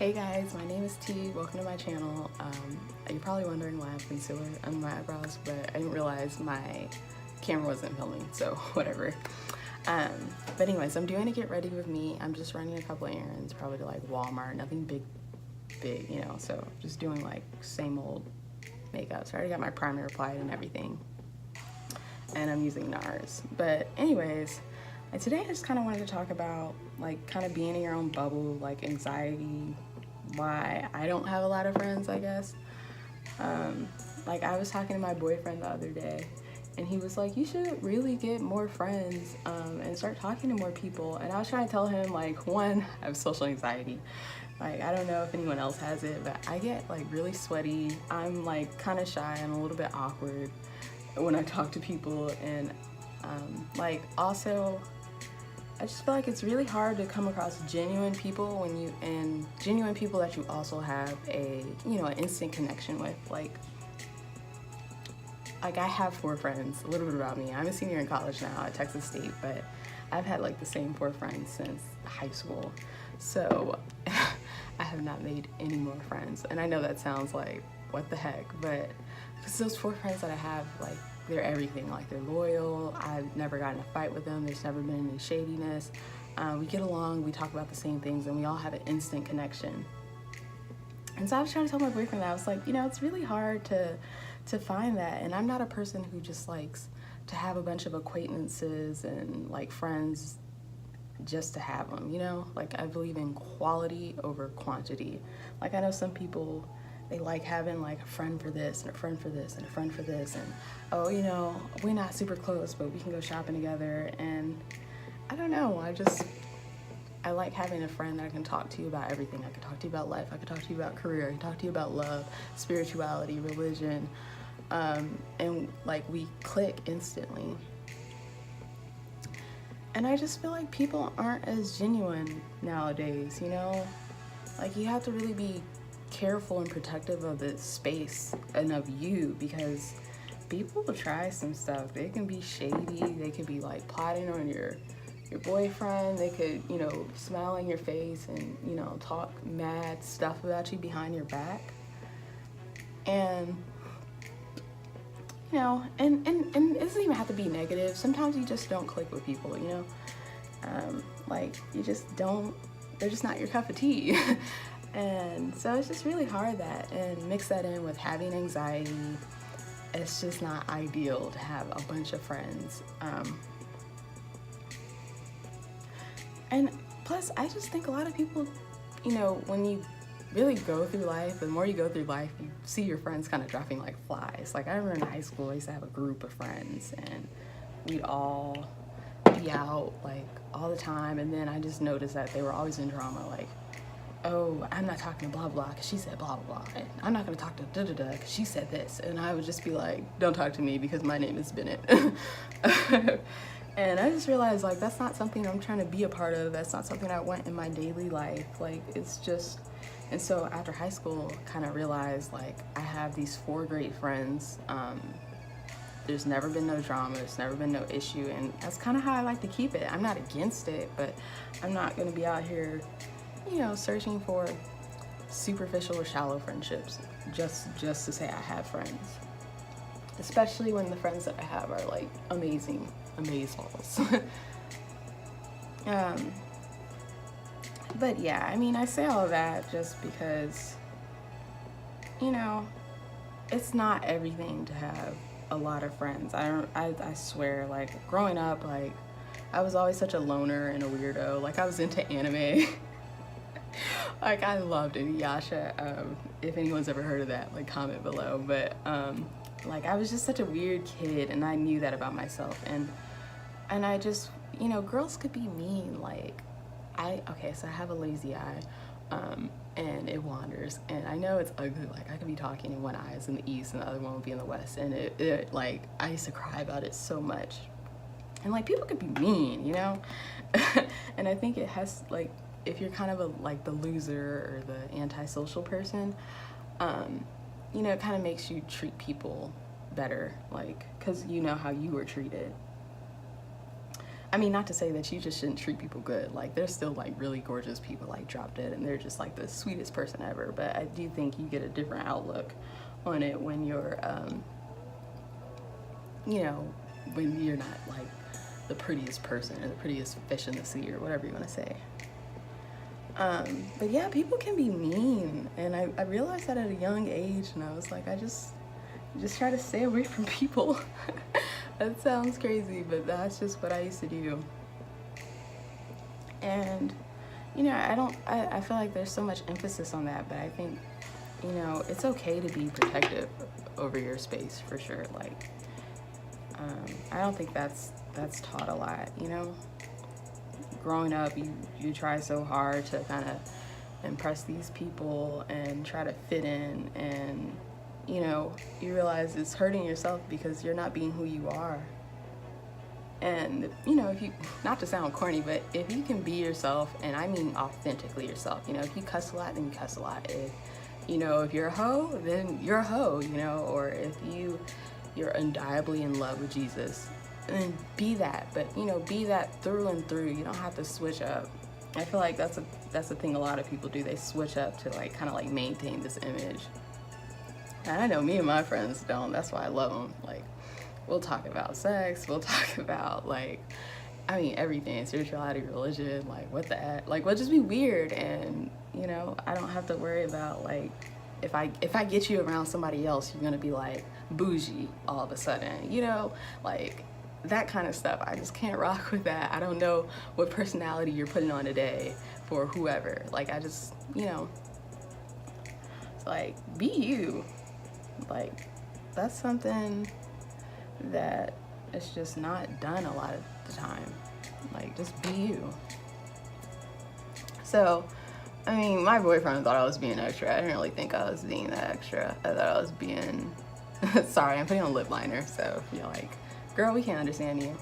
Hey guys, my name is T. Welcome to my channel. You're probably wondering why I have concealer under my eyebrows, but I didn't realize my camera wasn't filming, so whatever. But anyways, I'm doing a get ready with me. I'm just running a couple of errands, probably to like Walmart, nothing big, you know, so just doing like same old makeup. So I already got my primer applied and everything, and I'm using Nars. But anyways, today I just kind of wanted to talk about like kind of being in your own bubble, like anxiety, why I don't have a lot of friends, I guess. Like I was talking to my boyfriend the other day, and he was like, you should really get more friends and start talking to more people. And I was trying to tell him, like, one, I have social anxiety. Like, I don't know if anyone else has it, but I get like really sweaty. I'm like kind of shy. I'm a little bit awkward when I talk to people. And like also, I just feel like it's really hard to come across genuine people genuine people that you also have an instant connection with. Like I have 4 friends. A little bit about me. I'm a senior in college now at Texas State, but I've had like the same 4 friends since high school. So I have not made any more friends. And I know that sounds like, what the heck? But because those 4 friends that I have, like, they're everything. Like, they're loyal. I've never gotten in a fight with them. There's never been any shadiness. We get along. We talk about the same things, and we all have an instant connection. And so I was trying to tell my boyfriend that. I was like, it's really hard to find that. And I'm not a person who just likes to have a bunch of acquaintances and like friends just to have them, Like, I believe in quality over quantity. Like, I know some people, they like having like a friend for this and a friend for this and a friend for this, and oh, we're not super close, but we can go shopping together. And I don't know, I like having a friend that I can talk to you about everything. I can talk to you about life, I can talk to you about career, I can talk to you about love, spirituality, religion, and like we click instantly. And I just feel like people aren't as genuine nowadays, Like, you have to really be careful and protective of the space and of you, because people will try some stuff. They can be shady, they could be like plotting on your boyfriend, they could, smile in your face and, talk mad stuff about you behind your back. And and it doesn't even have to be negative. Sometimes you just don't click with people, like you just don't, they're just not your cup of tea. And so it's just really hard and mix that in with having anxiety. It's just not ideal to have a bunch of friends. And plus, I just think a lot of people, when you really go through life, the more you go through life, you see your friends kind of dropping like flies. Like, I remember in high school, I used to have a group of friends, and we'd all be out like all the time. And then I just noticed that they were always in drama. Like, oh, I'm not talking to blah blah because she said blah blah blah, and I'm not going to talk to da da da because she said this. And I would just be like, don't talk to me because my name is Bennett. And I just realized, like, that's not something I'm trying to be a part of. That's not something I want in my daily life. Like, it's just. And so after high school, kind of realized, like, I have these 4 great friends. There's never been no drama. There's never been no issue. And that's kind of how I like to keep it. I'm not against it, but I'm not going to be out here, searching for superficial or shallow friendships just to say I have friends. Especially when the friends that I have are, like, amazing, amazeballs. But yeah, I mean, I say all of that just because, it's not everything to have a lot of friends. I swear, like, growing up, like, I was always such a loner and a weirdo. Like, I was into anime. Like, I loved Inuyasha. If anyone's ever heard of that, like, comment below. But, like, I was just such a weird kid, and I knew that about myself. And I just, girls could be mean. Like, so I have a lazy eye, and it wanders, and I know it's ugly. Like, I could be talking and one eye is in the east and the other one will be in the west, and it like, I used to cry about it so much. And like, people could be mean, and I think it has, like, if you're kind of like the loser or the antisocial person, it kind of makes you treat people better, like, because you know how you were treated. I mean, not to say that you just shouldn't treat people good. Like, there's still like really gorgeous people like Drop Dead, and they're just like the sweetest person ever. But I do think you get a different outlook on it when you're, you know, when you're not like the prettiest person or the prettiest fish in the sea or whatever you want to say. But yeah, people can be mean, and I realized that at a young age, and I was like, I just try to stay away from people. That sounds crazy, but that's just what I used to do. And you know, I feel like there's so much emphasis on that, but I think, you know, it's okay to be protective over your space for sure. Like, I don't think that's taught a lot, you know. Growing up, you try so hard to kind of impress these people and try to fit in, and you know, you realize it's hurting yourself because you're not being who you are. And you know, if you, not to sound corny, but if you can be yourself, and I mean authentically yourself, you know, if you cuss a lot, then you cuss a lot. If, you know, if you're a hoe, then you're a hoe, you know, or if you're undeniably in love with Jesus, and be that. But you know, be that through and through. You don't have to switch up. I feel like that's the thing a lot of people do. They switch up to like kind of like maintain this image. And I know me and my friends don't. That's why I love them. Like, we'll talk about sex. We'll talk about like, I mean, everything, spirituality, religion, like what the heck. Like, we'll just be weird, and you know, I don't have to worry about like, if I get you around somebody else, you're gonna be like bougie all of a sudden, you know, like that kind of stuff. I just can't rock with that. I don't know what personality you're putting on today for whoever. Like, I just, you know, like, be you. Like, that's something that is just not done a lot of the time. Like, just be you. So, I mean, my boyfriend thought I was being extra. I didn't really think I was being that extra. I thought I was being, sorry, I'm putting on lip liner, so you're like, girl, we can't understand you.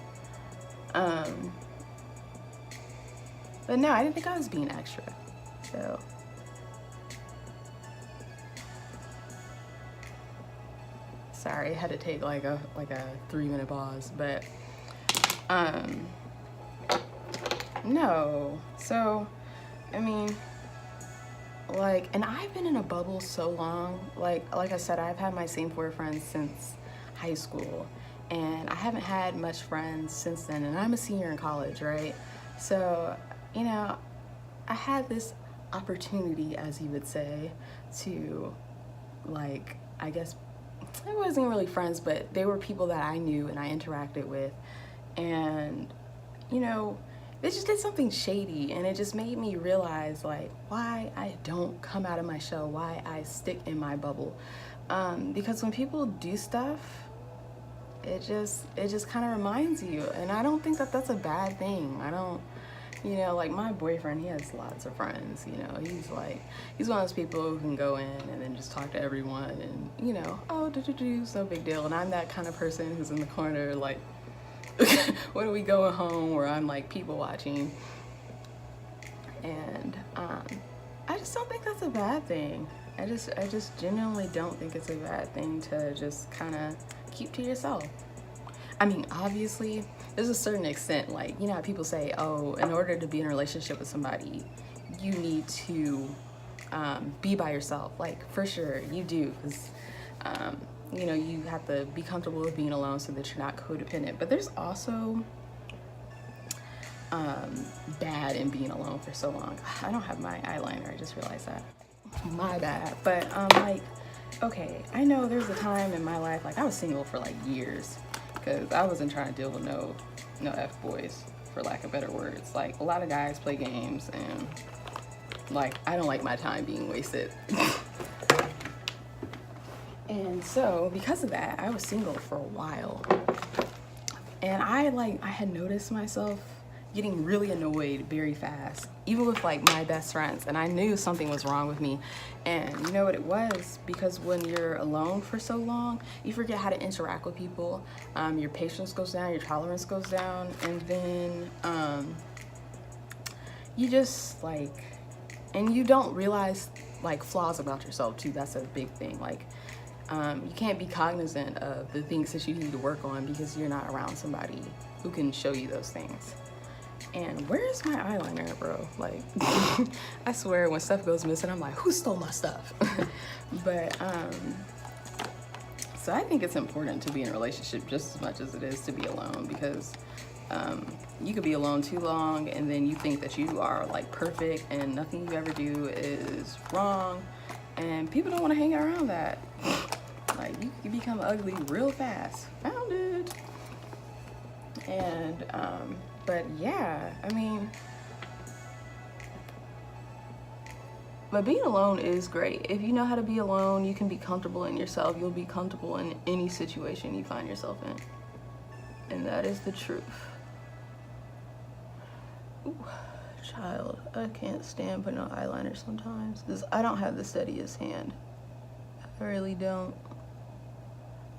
But no, I didn't think I was being extra. So, sorry, I had to take like a 3-minute pause, but no. So, I mean, like, and I've been in a bubble so long. Like I said, I've had my same 4 friends since high school, and I haven't had much friends since then, and I'm a senior in college, right? So, you know, I had this opportunity, as you would say, to, like, I guess, I wasn't really friends, but they were people that I knew and I interacted with, and, you know, they just did something shady, and it just made me realize, like, why I don't come out of my shell, why I stick in my bubble. Because when people do stuff, it just kind of reminds you, and I don't think that that's a bad thing. I don't, you know, like my boyfriend, he has lots of friends, you know, he's one of those people who can go in and then just talk to everyone, and, you know, oh, it's no big deal. And I'm that kind of person who's in the corner, like, when are we going home, where I'm like people watching. And I just don't think that's a bad thing. I just genuinely don't think it's a bad thing to just kind of keep to yourself. I mean, obviously, there's a certain extent, like, you know how people say, oh, in order to be in a relationship with somebody, you need to be by yourself. Like, for sure, you do, because, you know, you have to be comfortable with being alone so that you're not codependent. But there's also bad in being alone for so long. I don't have my eyeliner, I just realized that. My bad. But, like, okay, I know there's a time in my life, like, I was single for, like, years, because I wasn't trying to deal with no F-boys, for lack of better words. Like, a lot of guys play games, and, like, I don't like my time being wasted. And so, because of that, I was single for a while. And I had noticed myself getting really annoyed very fast, even with, like, my best friends. And I knew something was wrong with me. And you know what it was? Because when you're alone for so long, you forget how to interact with people. Your patience goes down, your tolerance goes down. And then you just, like, and you don't realize, like, flaws about yourself, too. That's a big thing. Like, You can't be cognizant of the things that you need to work on because you're not around somebody who can show you those things. And where's my eyeliner, bro? Like, I swear when stuff goes missing, I'm like, who stole my stuff? But, so I think it's important to be in a relationship just as much as it is to be alone, because you could be alone too long and then you think that you are like perfect and nothing you ever do is wrong, and people don't want to hang around that. Like, you can become ugly real fast. Found it. And but yeah, I mean, but being alone is great. If you know how to be alone, you can be comfortable in yourself. You'll be comfortable in any situation you find yourself in. And that is the truth. Ooh, child, I can't stand putting on eyeliner sometimes because I don't have the steadiest hand. I really don't.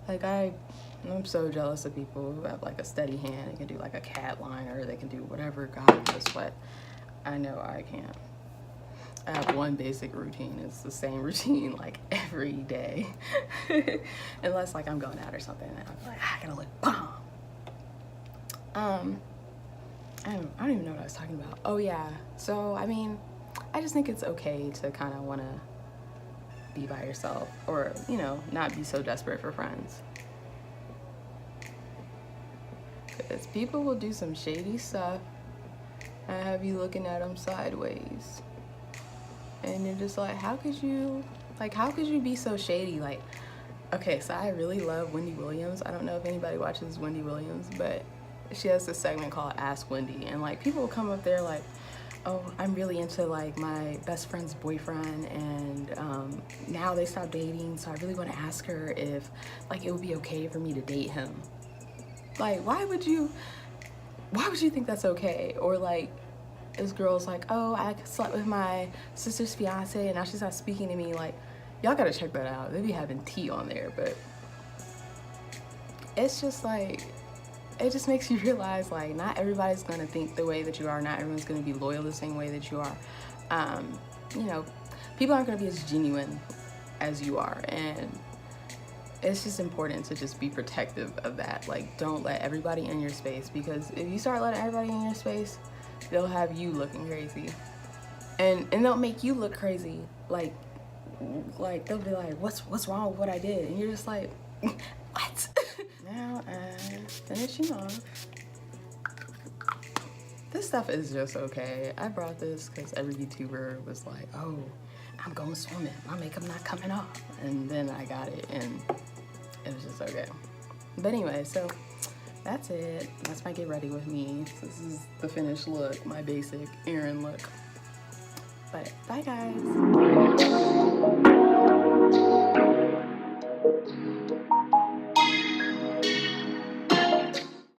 Like, I'm so jealous of people who have like a steady hand. They can do like a cat liner, they can do whatever. God, the sweat. I know I can't. I have one basic routine. It's the same routine like every day. Unless like I'm going out or something and I'm like, I gotta look bomb. I don't even know what I was talking about. Oh yeah, so I mean, I just think it's okay to kind of want to be by yourself, or, you know, not be so desperate for friends. Because people will do some shady stuff and have you looking at them sideways. And you're just like, how could you be so shady? Like, okay, so I really love Wendy Williams. I don't know if anybody watches Wendy Williams, but she has this segment called Ask Wendy, and like people will come up there like, oh, I'm really into like my best friend's boyfriend, and now they stopped dating, so I really want to ask her if like it would be okay for me to date him. Like, why would you think that's okay? Or like, this girl's like, oh, I slept with my sister's fiance and now she's not speaking to me. Like, y'all gotta check that out. They be having tea on there, but it's just like, it just makes you realize like not everybody's gonna think the way that you are. Not everyone's gonna be loyal the same way that you are. You know, people aren't gonna be as genuine as you are, and it's just important to just be protective of that. Like, don't let everybody in your space, because if you start letting everybody in your space, they'll have you looking crazy, and they'll make you look crazy. Like they'll be like, what's wrong with what I did? And you're just like, what? Now I'm finishing off. This stuff is just okay. I brought this because every YouTuber was like, oh, I'm going swimming, my makeup not coming off. And then I got it and it was just okay. But anyway, so that's it. That's my get ready with me. This is the finished look, my basic Erin look. But bye guys.